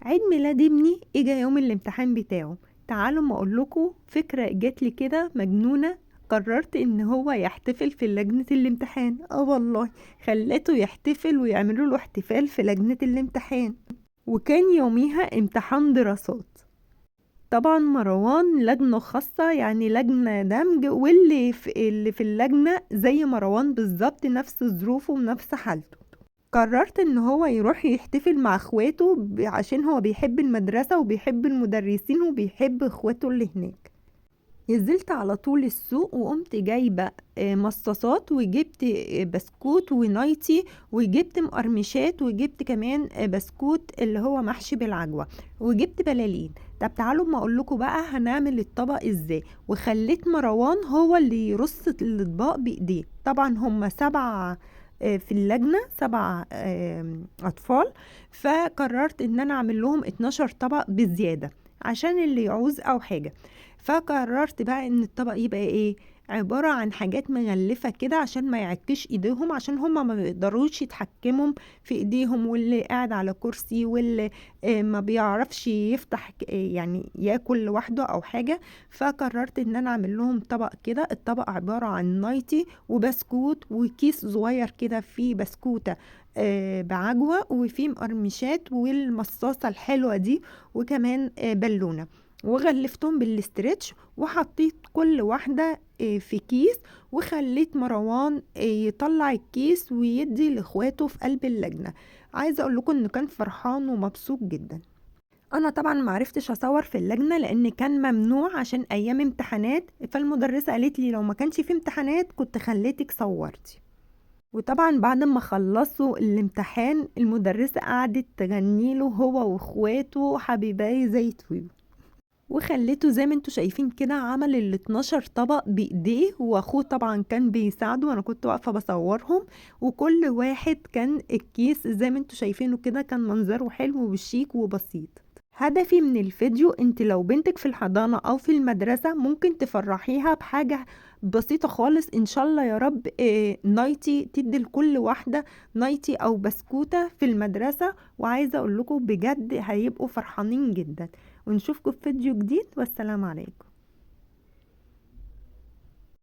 عيد ميلاد ابني اجا يوم الامتحان بتاعه. تعالوا ما اقولكوا فكرة جاتلي كده مجنونة. قررت ان هو يحتفل في لجنة الامتحان. والله خلته يحتفل ويعملوا له احتفال في لجنة الامتحان، وكان يوميها امتحان دراسات. طبعا مروان لجنة خاصة، يعني لجنة دمج، واللي في اللجنة زي مروان بالظبط، نفس ظروفه ونفس حالته. قررت ان هو يروح يحتفل مع اخواته عشان هو بيحب المدرسة وبيحب المدرسين وبيحب اخواته اللي هناك. نزلت على طول السوق وقمت جايبة مصاصات، وجبت بسكوت ونايتي، وجبت مقرمشات، وجبت كمان بسكوت اللي هو محشي بالعجوة، وجبت بلالين. طب تعالوا ما اقولكوا بقى هنعمل الطبق ازاي. وخليت مروان هو اللي يرص الاطباق بايديه. طبعا هم 7 في اللجنة، 7 أطفال. فقررت إن أنا أعمل لهم 12 طبق بزيادة عشان اللي يعوز أو حاجة. فقررت بقى إن الطبق يبقى إيه، عبارة عن حاجات مغلفة كده عشان ما يعكش ايديهم، عشان هما ما بيقدروش يتحكموا في ايديهم، واللي قاعد على كرسي، واللي ما بيعرفش يفتح يعني ياكل لوحده او حاجة. فقررت ان انا اعمل لهم طبق كده. الطبق عبارة عن نايتي وبسكوت وكيس صغير كده فيه بسكوتة بعجوة، وفيه مقرمشات والمصاصة الحلوة دي، وكمان بالونة. وغلفتهم بالاسترتش، وحطيت كل واحدة في كيس، وخليت مروان يطلع الكيس ويدي لاخواته في قلب اللجنة. عايزة اقول لكم انه كان فرحان ومبسوط جدا. انا طبعا معرفتش اصور في اللجنة لان كان ممنوع عشان ايام امتحانات، فالمدرسة قالت لي لو ما كانش في امتحانات كنت خليتك صورتي. وطبعا بعد ما خلصوا الامتحان المدرسة قعدت تغني له هو واخواته حبيباي زي طويل. وخليته زي ما انتوا شايفين كده، عمل 12 طبق بايديه، واخوه طبعا كان بيساعده، وانا كنت واقفة بصورهم. وكل واحد كان الكيس زي ما انتوا شايفينه كده، كان منظره حلو وشيك وبسيط. هدفي من الفيديو، انت لو بنتك في الحضانة او في المدرسة ممكن تفرحيها بحاجة بسيطة خالص ان شاء الله يا رب. نايتي تدي لكل واحدة، نايتي او بسكوتة في المدرسة. وعايزة اقول لكم بجد هيبقوا فرحانين جدا. ونشوفكم في فيديو جديد، والسلام عليكم.